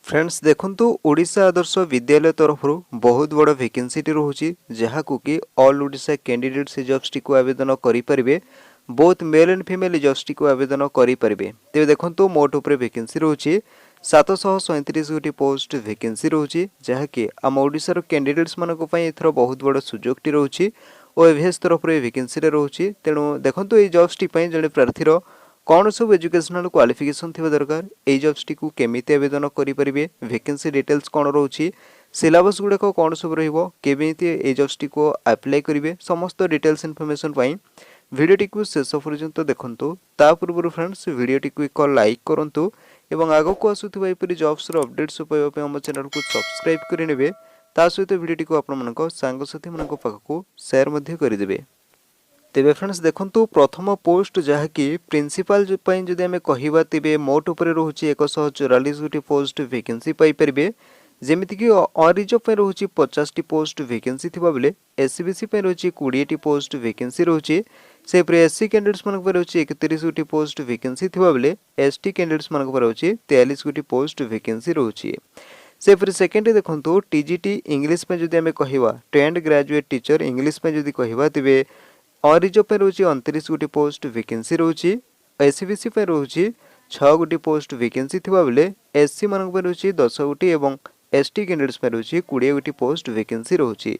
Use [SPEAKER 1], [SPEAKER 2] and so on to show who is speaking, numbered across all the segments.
[SPEAKER 1] Friends देखंतु ओडिशा आदर्श विद्यालय तरफ बहुत बड़ वैकेंसीटी रोचे जहाँ कि ऑल ओडिशा कैंडिडेट्स जॉब्स को आवेदन करें both male and female jobs को आवेदन करें। तेज देखो मोट उपर वैकेंसी रोचे 737 गोटी पोस्ट वैकेंसी रोचे जहाँकि आम ओडिशार कैंडिडेट्स मानक एथर बहुत बड़ सुजोगटी रोचे और एभीएस तरफ वैकेंसी रोचे। तेणु देखो ये जॉब्स जड़े प्रार्थीर कौन सब एजुकेशनल क्वालिफिकेशन थी दरकार ये जॉब्स को केमिति आवेदन करें वैकेंसी डिटेल्स कौन रोची सिलेबस गुड़ाक कौन सब रमिति ये जॉब्स को अप्लाई करेंगे समस्त डिटेल्स इनफॉरमेशन वीडियोटी को शेष पर्यंत देखंतु। ता पूर्व फ्रेंड्स वीडियोटी को एक लाइक करंतु एवं आगो को आसुथिबा एपरि जॉब्स रो अपडेट्स पाइबा हम चैनल को सब्सक्राइब करिनेबे ता सहित वीडियोटी को आपण मानक सांगसाथी मानक पाखको शेयर मध्ये करिदेबे। तेबे फ्रेंड्स देखंतु प्रथम पोस्ट जहाँकि प्रिंसिपल जदि आम कहवा तेबे मोट उपर रोचे 144 गोटी पोस्ट वैकेंसी पाइपर जमीक अनरिजर्व रोचे 50 पोस्ट वैकेंसी थिबा बेले एससीबीसी रोचे 20 पोस्ट वैकेंसी रोचे से एससी कैंडिडेट्स मानक रोचे 31 गोटी पोस्ट वैकेंसी थिबा बेले एसटी कैंडिडेट्स मानक रोचे 43 गोटी पोस्ट वैकेंसी रोचे से सेकेंड देखंतु टीजीटी इंग्लिश में जदि आम कहवा ट्रेंड ग्रेजुएट टीचर इंग्लिश में जदि कहवा तेबे अनरिजर्व रोचे 29 गोटी पोस्ट वैकेंसी रोचे एससीबीसी रोचे 6 गोटी पोस्ट वैकेंसी थिबा बेले एससी मानक रोचे 10 गोटी एवं एसटी कैंडिडेट्स में रोचे 20 गोटी पोस्ट वैकेंसी रोचे।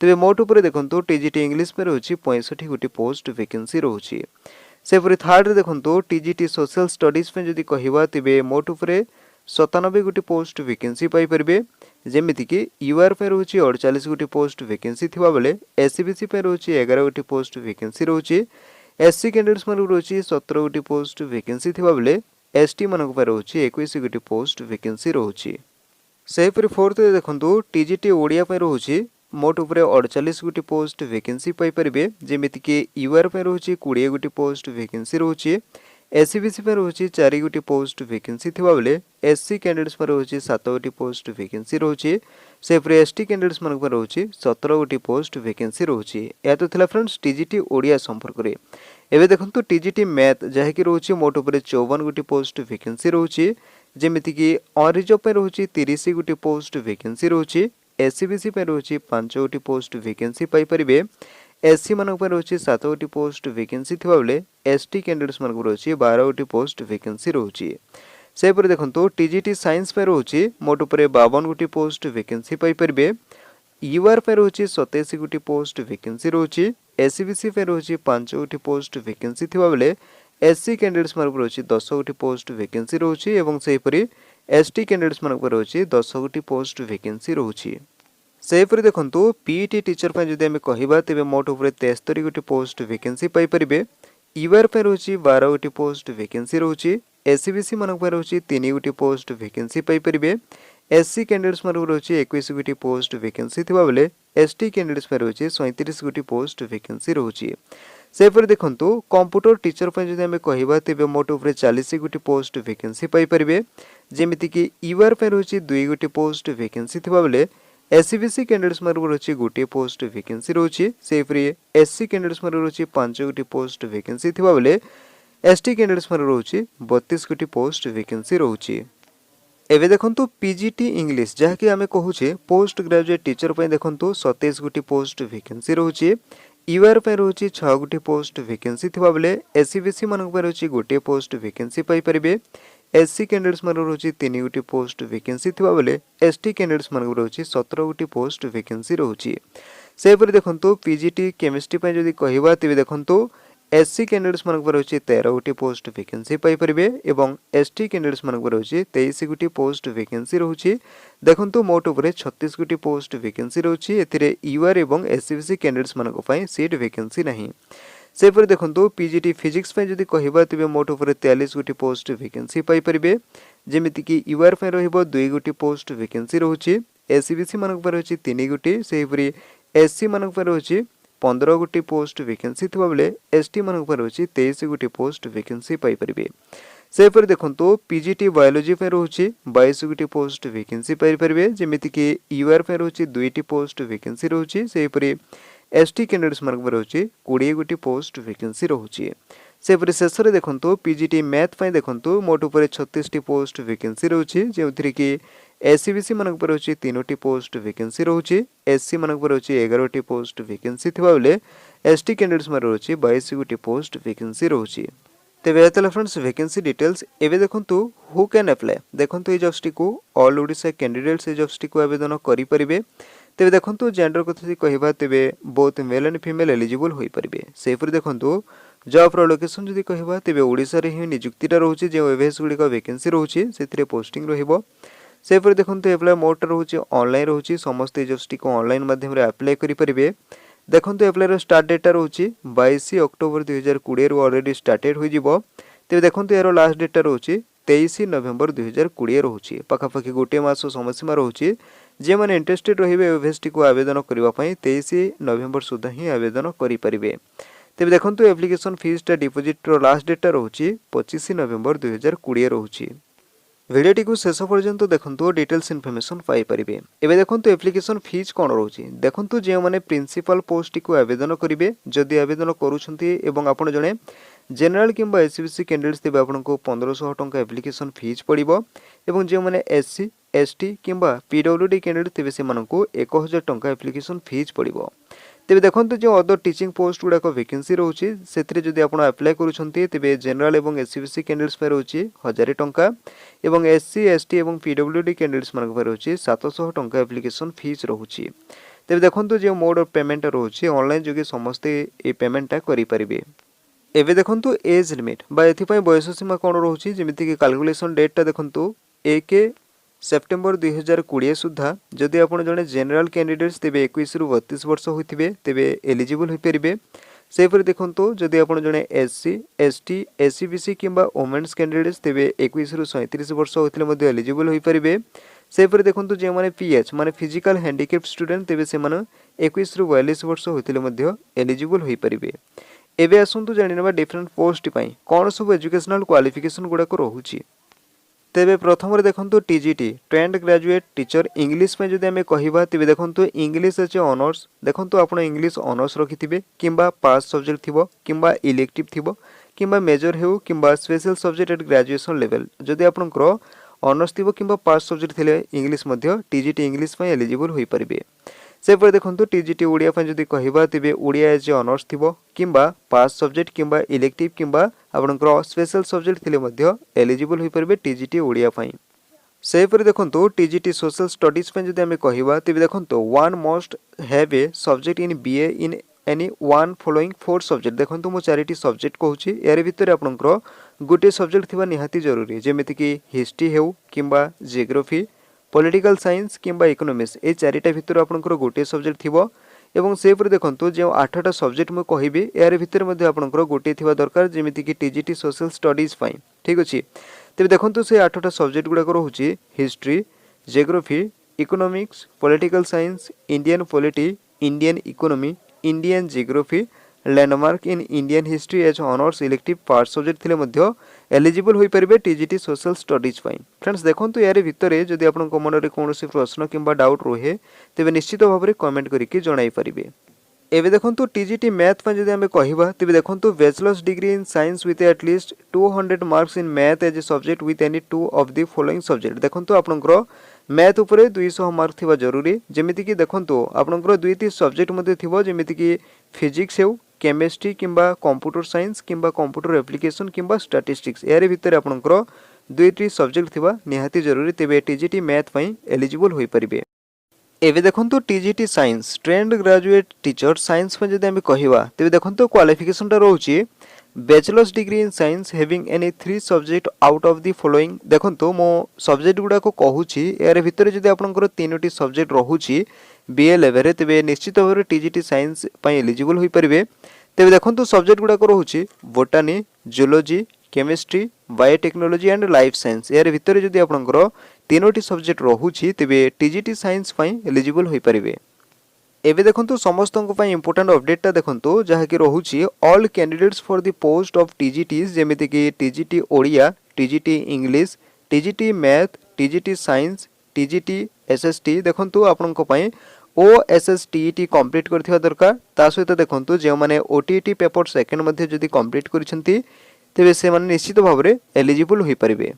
[SPEAKER 1] तेज मोट उपर देखो टीजीटी इंग्लिश में रोचे 65 गोटी पोस्ट वैकेंसी रोचे से थर्ड देखो टीजीटी सोशल स्टडीज में जदि कहवा तेबे मोट उपर 97 गोटी पोस्ट वैकेंसी पाइपर जमीक यूआर रोचे 48 गोटी पोस्ट वैकेंसी थिबा बेले एससीबीसी रोचे 11 गोटी पोस्ट वैकेंसी रोचे एससी कैंडिडेट्स मानक रोचे 17 गोटी पोस्ट वैकेंसी थिबा बेले एसटी मानक रोचे 21 गोटी पोस्ट वैकेंसी रोचे। सेहीपरि फोर्थ देखो टीजीटी ओडिया रोचे मोट उपर 48 गोटी पोस्ट वैकेंसी पाइपर जमीक यूआर रोचे 20 गोटी पोस्ट वैकेंसी रोचे एससीबीसी रोचे 4 गोटी पोस्ट वैकेंसी थिबा बेले एससी कैंडिडेट्स रोचे 7 गोटी पोस्ट वैकेंसी रोचे से एसटी कैंडिडेट्स मानक रोचे 17 गोटी पोस्ट वैकेंसी रोचे। या तो थिला फ्रेंड्स टीजीटी ओडिया संपर्क रे। एबे देखंतु टीजीटी मैथ जहाँकि रोचे मोट उपर 54 गोटी पोस्ट वैकेंसी रोचे जमीक अनरिजर्व रोचे 30 गोटी पोस्ट वैकेंसी रोचे एससीबीसी रोचे 5 गोटी पोस्ट वैकेंसी पाइपर एससी मानक रोचे 7 गोटी पोस्ट वैकेंसी थिबा बेले एसटी कैंडिडेट्स मानक रोचे 12 गोटी पोस्ट वैकेंसी रोचे से देखो टीजीटी साइंस में रोचे मोट उपर 52 गोटी पोस्ट वैकेंसी पाइपर यूआर रोचे 27 गोटी पोस्ट वैकेंसी रोचे एससीबीसी रोचे 5 गोटी पोस्ट वैकेंसी थिबा बेले एससी कैंडिडेट्स मानक रोचे 10 गोटी पोस्ट वैकेंसी रोचे एवं सेहीपरि एसटी कैंडिडेट्स मानक रोचे 10 गोटी पोस्ट वैकेंसी रोचे। सेहीपरि देखंतु पीईटी टीचर पे जदि आम कहवा तेबे मोट उपर 73 गोटी पोस्ट वैकेंसी पाइपर यूआर रोचे 12 गोटी पोस्ट वैकेंसी रोचे एससीबीसी मानक रोचे 3 गोटी post vacancy Piper SC candidates मानक रोचे 21 गोटी पोस्ट वैकेंसी थिबा बेले एसटी कैंडिडेट्स रोचे 37 गोटी पोस्ट वैकेंसी रोचे सेहीपरि देखंतु कंप्यूटर टीचर पे जदि आम कहवा तेबे मोट उपर 40 गोटी पोस्ट वैकेंसी पाइपर जमीक यूआर रोचे 2 गोटी पोस्ट वैकेंसी थिबा बेले एससीबीसी कैंडिडेट्स मानक रोचे गोटे पोस्ट वैकेंसी रोचे सेहीपरि एससी कैंडिडेट्स मानक रोचे 5 गोटी पोस्ट वैकेंसी थिबा बेले एसटी कैंडिडेट्स मानक रोचे 32 गोटी पोस्ट वैकेंसी रोचे। एबे देखंतु पीजीटी इंग्लिश जहाँकि आम कहूचे पोस्ट ग्रेजुएट टीचर पे देखंतु 27 गोटी पोस्ट वैकेंसी रोचे यूआर रोचे 6 गोटी पोस्ट वैकेंसी थिबा बेले एससीबीसी मानक रोचे गोटे post vacancy Piper SC candidates मानक रोचे 3 गोटी पोस्ट वैकेंसी थिबा बेले एसटी कैंडिडेट्स मानक रोचे 17 गोटी पोस्ट वैकेंसी रोचे सेहीपरि देखंतु पीजीटी केमिस्ट्री पे जदि कहवा तेबे देखंतु एससी कैंडिडेट्स मानक रोचे 13 गोटी पोस्ट वैकेंसी पाइपर एवं एसटी कैंडिडेट्स मानक रोचे 23 गोटी पोस्ट वैकेंसी रोचे देखंतु मोट उपर 36 गोटी पोस्ट वैकेंसी रोचे एथिरे यूआर एवं एससीबीसी कैंडिडेट्स मानक पई सीट वैकेंसी नहीं। सेहीपरि देखंतु पीजीटी फिजिक्स पे जदि कहवा तेबे मोट उपर 43 गोटी पोस्ट वैकेंसी पाइपर जमीक यूआर पे रहिबो 2 गोटी पोस्ट वैकेंसी रोचे एससीबीसी मानक रोचे 3 गोटी सेहीपरि एससी मानक रोचे 15 गोटी पोस्ट वैकेंसी थिबा बेले एसटी मानक रोचे 23 गोटी पोस्ट वैकेंसी पाइपर सेहीपरि देखंतु पीजीटी बायोलॉजी पे रोचे 22 गोटी पोस्ट वैकेंसी पाइपर जमीक यूआर पे रोचे 2टी पोस्ट वैकेंसी रोचे सेहीपरि एसटी कैंडिडेट्स मान रही 20 गोटी पोस्ट वैकेंसी रहुची। सेपरि शेष में देखो पीजीटी मैथ पर देखो मोट उपर 36 पोस्ट वैकेंसी रहुची, जो कि एससीबीसी मान रही 3टी पोस्ट वैकेंसी रहुची, एससी मान रही 11टी पोस्ट वैकेंसी थिबा बेले एसटी कैंडिडेट्स मान रही 22 गोटी पोस्ट वैकेंसी रहुची। तेबे एतला फ्रेंड्स वैकेंसी डिटेल्स एबे देखंतु हु कैन अप्लाई देखंतु ए जॉब्स को ऑल ओडिशा कैंडिडेट्स ए जॉब्स को आवेदन करि परिबे। तेबे देखंतु जेंडर कथा जि कहिबा तेबे both male and female eligible होई परिबे। सेफर देखंतु जॉब रो लोकेशन जदि कहिबा तेबे ओडिसा रे ही नियुक्तिटा रहउची, जे वेबसाइट गुडी का वैकेंसी रहउची सेतिरे पोस्टिंग रहिबो। सेफर देखंतु एप्लाई मोड रहउची ऑनलाइन रहउची, समस्त ए जॉब्स को ऑनलाइन माध्यम रे अप्लाई करि परिबे। देखो एप्लाई रो स्टार्ट डेटा रोचे 22 अक्टोबर 2020 रु ऑलरेडी स्टार्टेड हो जिवो। तेबे देखो यार लास्ट डेटा रोचे 23 नवेम्बर 2020 रोचे, पाखापाखि गोटे मास समय सीमा रोचे। जे माने इंटरेस्टेड रहिबे वेबसाइट को आवेदन करबा पई 23 नवेम्बर सुधा ही आवेदन करि परिबे। तेबे देखो एप्लिकेशन फीस टा डिपोजिट रो लास्ट डेटा रोचे 25 नवेम्बर 2020 रोचे। भिडियोटी को शेष पर्यंत देखंतु डिटेल्स इनफॉरमेशन पाई परिबे। एबे देखंतु एप्लिकेशन फीस कोन रहउची देखंतु, जे माने प्रिंसिपल पोस्ट को आवेदन करिवे जदि आवेदन करूछंती एवं आपण जणे जनरल किंबा एससीबीसी कैंडिडेट्स तेबे आपनको 1500 टंका एप्लिकेशन फीस पड़िबो, एवं जे माने एससी एसटी किंबा पीडब्ल्यूडी कैंडिडेट तेबे से मानको 1000 टंका एप्लिकेशन फीस पड़िबो। तेबे देखंतु जो अदर टीचिंग पोस्ट गुडा को वैकेंसी रहउची सेथिरे जदि आपण अप्लाई करूछंती तेबे जनरल एवं एससीबीसी कैंडिडेट्स पे रहउची 1000 टंका, एवं एससी एसटी एवं पीडब्ल्यूडी कैंडिडेट्स मान पर रहउची 700 टंका एप्लिकेशन फीस रहउची। तेबे देखंतु जो मोड ऑफ पेमेंट रहउची ऑनलाइन जोगे समस्त ए पेमेंटटा करि परिबे। एबे देखंतु एज लिमिट बा एथि पय बयस सीमा कोन रहउची, जेमिति कि कैलकुलेशन डेट ता देखंतु 1 सेप्टेम्बर 2020 सुधा जदि आपण जने जनरल कैंडिडेट्स तेबे 21 रु 32 वर्ष होइथिबे तेबे एलिजिबल होई परिबे। सेपर देखंतु जदि आपण जने एससी एसटी एससीबीसी किंबा वुमेन्स कैंडिडेट्स तेबे 21 रु 37 वर्ष होइथिले मध्ये एलिजिबल होई परिबे। सेपर देखंतु जे माने पीएच माने फिजिकल हैंडिकैप्ड स्टूडेंट तेबे से माने 21 रु 42 वर्ष होइथिले मध्ये एलिजिबल होई परिबे। एबे आसंतु जानिनबा डिफरेंट पोस्ट पई कोन सब एजुकेशनल क्वालिफिकेशन गुडा को रहउची। तेबे प्रथम देखंतु TGT trend graduate teacher English में जदि आमे कहिबा तेबे देखंतु इंग्लिश अछि ऑनर्स देखंतु आपण इंग्लिश ऑनर्स रखिथिबे किंबा पास सब्जेक्ट थिबो किंबा इलेक्टिव थिबो किंबा मेजर हेउ किंबा special subject at graduation level जदि आपनकर ऑनर्स थिबो किंबा पास सब्जेक्ट थिले इंग्लिश मध्ये टीजीटी इंग्लिश पय एलिजिबल होई परिबे। सेपर देखंतु टीजीटी ओडिया पय जदि कहिबा तेबे ओडिया एज ऑनर्स थिबो किंबा पास सब्जेक्ट किंबा इलेक्टिव किंबा आपनकर स्पेशल सब्जेक्ट थिले मध्ये एलिजिबल होई परिबे टीजीटी ओडिया पय। सेपर देखंतु टीजीटी सोशल स्टडीज पय जदि आमे कहिबा तेबे देखंतु one must have a subject in BA in any one following 4 subject देखंतु मो 4टी सब्जेक्ट कहूची यार भितर आपनकर गोटे सब्जेक्ट थिबा निहाती जरूरी, जेमिति कि हिस्ट्री हेउ किंबा जियोग्राफी पॉलिटिकल साइंस किंबा इकोनॉमिक्स ए 4टा भितर आपनकर गोटे सब्जेक्ट थिबो। एवं सेपर देखंतु जे 8टा सब्जेक्ट म कहिबे यार भितर मध्ये आपनकर गोटे थिबा दरकार, जेमिति कि टीजीटी सोशल स्टडीज पय ठीक अछि। तेबे देखंतु से 8टा सब्जेक्ट गुडा को रहउची history geography economics political science Indian polity Indian economy Indian geography landmark in Indian history as honours elective part subject थिले मध्ये एलिजिबल होई परिबे टीजीटी सोशल स्टडीज पय। फ्रेंड्स देखंतु यार भितरे जदि आपनको मनरे कोनोसी प्रश्न किंबा डाउट रहे तेबे निश्चित भाबरे कमेंट करिकि जणाई परिबे। एबे देखंतु टीजीटी मैथ पय जदि हमें कहिबा तेबे देखंतु bachelor's degree in science with at least 200 marks in math as a subject with any two of the following subject देखंतु आपनकर मैथ उपरे 200 मार्क थिबा जरूरी, जेमिति कि देखंतु आपनकर दुईटी सब्जेक्ट मध्ये थिबो, जेमिति कि फिजिक्स हेउ केमिस्ट्री किंबा कंप्यूटर साइंस किंबा कंप्यूटर एप्लिकेशन किंबा स्टैटिस्टिक्स यार भितर आपनकर दुईटी सब्जेक्ट थिबा निहाती जरूरी, तेबे टीजीटी मैथ पय एलिजिबल होई परिबे। एबे देखंतु TGT science trained graduate teacher science में जदि हमें कहिबा तेबे देखंतु क्वालिफिकेशन टा रहउची bachelor's degree in science having any 3 subject out of the following देखंतु मो सब्जेक्ट गुडा को कहूची यार भितर जदि आपनकर 3टी सब्जेक्ट रहउची बीए लेवल रे तेबे निश्चित भाबरे टीजीटी साइंस पय एलिजिबल होई परिबे। तेबे देखंतु सब्जेक्ट गुडा को रहउची botany zoology chemistry biotechnology and life science यार भितर जदि आपनकर 3टी सब्जेक्ट रहउची तेबे टीजीटी साइंस पय एलिजिबल होई परिबे। एबे देखंतु समस्तन को पय इंपोर्टेंट अपडेट ता देखंतु जहा कि रहउची all candidates for the post of TGT जेमिति कि TGT Odia TGT English TGT math TGT science TGT SST देखंतु आपन को पय OSSTET कंप्लीट करथिबा दरकार। ता सहित देखंतु जे माने OTET पेपर सेकंड मध्ये जदि कंप्लीट करिसंती तेबे से माने निश्चित भाव में एलिजिबल होई परिबे।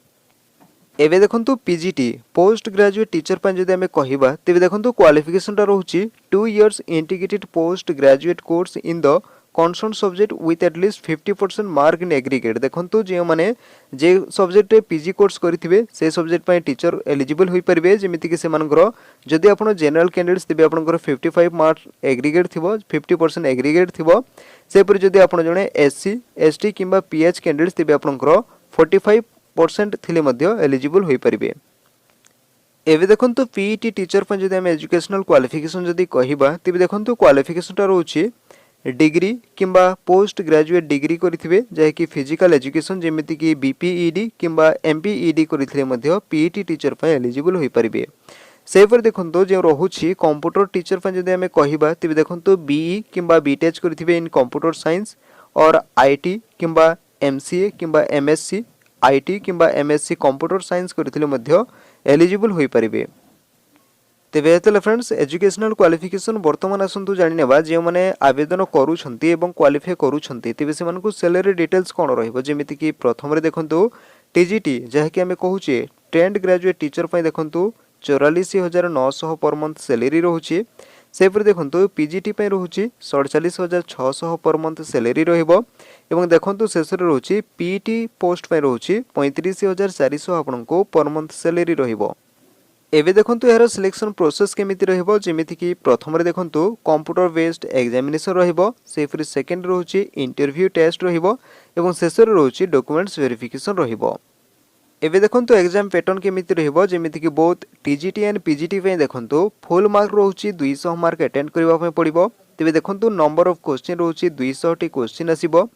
[SPEAKER 1] एबे देखंतु पीजीटी पोस्ट ग्रेजुएट टीचर पर जदि हमें कहिबा तेबे देखंतु क्वालिफिकेशन टा रहउची 2 years integrated post graduate course in the concern subject with at least 50% mark in aggregate. देखंतु जे माने जे सब्जेक्ट रे पीजी कोर्स करिथिबे से सब्जेक्ट पय टीचर एलिजिबल होई परिबे। जेमिति कि से मानकर जदि आपण जनरल कैंडिडेट्स तेबे आपनकर 55 मार्क एग्रीगेट थिबो 50% एग्रीगेट थिबो। से पर जदि आपण जने एससी एसटी किंबा पीएच कैंडिडेट्स तेबे आपनकर 45% थिले मध्य एलिजिबल होई परिबे। एबे देखंतु पीईटी टीचर पर जदि हम एजुकेशनल क्वालिफिकेशन जदि कहिबा तेबे देखंतु क्वालिफिकेशन टा रहउची डिग्री किंबा पोस्ट ग्रेजुएट डिग्री करिथिबे जे कि फिजिकल एजुकेशन जेमिति कि बीपीईडी किंबा एमपीईडी करिथिले मध्य पीईटी टीचर पर एलिजिबल होई परिबे। से पर देखंतु जे रहउची कंप्यूटर टीचर पर जदि हम कहिबा तेबे देखंतु बीई किंबा बीटेच करिथिबे इन कंप्यूटर साइंस और आईटी किंबा एमसीए किंबा एमएससी आईटी किंबा एमएससी कंप्यूटर साइंस करिथिले मध्य एलिजिबल होई परिबे। तेबे हेतले फ्रेंड्स एजुकेशनल क्वालिफिकेशन वर्तमान आसंतु जानि नेबा जे माने आवेदन करूछंती एवं क्वालिफाई करूछंती तेबे से मानकु सैलरी डिटेल्स कोन रहइबो। जेमिति कि प्रथम रे देखंतु टीजीटी जहा कि हमें कहूचे ट्रेंड ग्रेजुएट टीचर पय देखंतु 44900 पर मंथ सैलरी रहउची। से पर देखंतु पीजीटी पय रहउची 47600 पर मंथ सैलरी रहइबो। एवं देखंतु शेषरे रहउची पीईटी पोस्ट पय रहउची 35400 आपनको पर मंथ सैलरी रहइबो। एबे देखंतु यार सिलेक्शन प्रोसेस केमिति रहइबो। जेमिति कि प्रथम रे देखंतु कंप्यूटर बेस्ड एग्जामिनेशन रहइबो। से फिर सेकंड रहउची इंटरव्यू टेस्ट रहइबो एवं शेषरे रहउची डॉक्यूमेंट्स वेरिफिकेशन रहइबो। एबे देखंतु एग्जाम पैटर्न केमिति रहइबो। जेमिति कि बोथ टीजीटी एंड पीजीटी पे देखंतु फुल मार्क रहउची 200 मार्क अटेंड करबा पे पड़िबो। तेबे देखंतु नंबर ऑफ क्वेश्चन रहउची 200 टी क्वेश्चन आसीबो।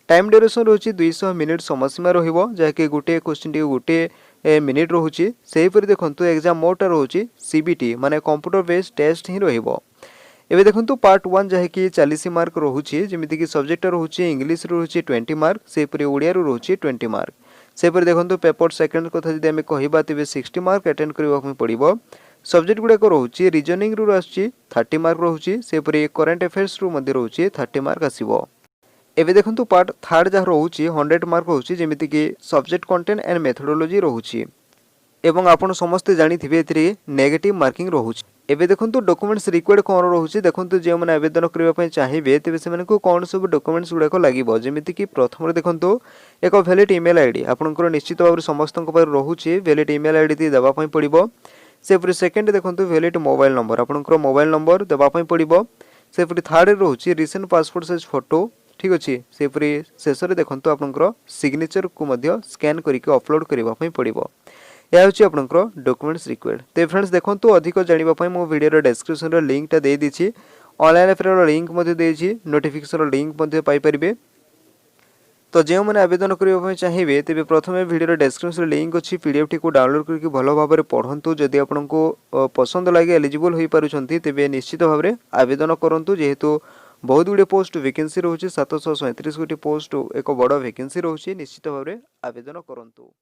[SPEAKER 1] टाइम ड्यूरेशन रहउची 200 मिनिट समय सीमा रहिबो जाके गुटे क्वेश्चन टी गुटे मिनिट रहउची। सेही पर देखंतु एग्जाम मोड रहउची सीबीटी माने कंप्यूटर बेस्ड टेस्ट ही रहिबो। एबे देखंतु पार्ट 1 जहे कि 40 मार्क रहउची। जेमिति कि सब्जेक्ट रहउची इंग्लिश रहउची 20 मार्क से पर ओडिया रहउची 20 मार्क। से पर देखंतु पेपर सेकंड कथा जदि हमें कहिबा तेबे 60 मार्क अटेंड करबा पे पड़िबो। सब्जेक्ट गुडा को रहउची रीजनिंग रु आछि 30 मार्क रहउची। से पर करंट अफेयर्स रु मध्ये रहउची 30 मार्क आसीबो। एबे देखंतु पार्ट थर्ड जहा रहउची 100 मार्क रहउची। जेमिति कि सब्जेक्ट कंटेंट एंड मेथोडोलॉजी रहउची एवं आपण समस्त जानि थिबे एथिरे नेगेटिव मार्किंग रहउची। एबे देखंतु डॉक्यूमेंट्स रिक्वायर्ड कोन रहउची। देखंतु जे माने आवेदन करबा पय चाहिबे तेबे से मानको कोन सब डॉक्यूमेंट्स गुडा को लागिबो। जेमिति कि प्रथम रे देखंतु एक वैलिड ईमेल आईडी आपनकर निश्चित भाव समस्तक पर रहउची। वैलिड ईमेल आईडी दी देबा पय पड़िबो। से पर सेकंड देखंतु वैलिड मोबाइल नंबर आपनकर मोबाइल नंबर देबा पय पड़िबो। से पर थर्ड रे रहउची रिसेंट पासपोर्ट साइज फोटो ठीक अछि। से पर शेष रे देखंतु आपनकर सिग्नेचर को मध्य स्कैन करिके अपलोड करबा पय पड़िबो। या होची आपनकर डॉक्यूमेंट्स रिक्वायर्ड। ते फ्रेंड्स देखंतु अधिक जानिबा पय मो वीडियो रो डिस्क्रिप्शन रो लिंक ता दे दिछि। ऑनलाइन अफेयर रो लिंक मध्ये देछि। नोटिफिकेशन रो लिंक मध्ये पाई परिबे। तो जे माने आवेदन करबा पय चाहिबे तेबे प्रथमे वीडियो रो डिस्क्रिप्शन रो लिंक अछि। पीडीएफ टी को डाउनलोड करके भलो भाबरे पढंतु। जदि आपनको पसंद लागे एलिजिबल होई पारुछंती तेबे निश्चित भाबरे आवेदन करंतु। जेहेतु बहुत गुडे पोस्ट वैकेंसी रहउची 737 गोटी पोस्ट एक बड़ वैकेंसी रहउची। निश्चित भाबरे आवेदन करंतु।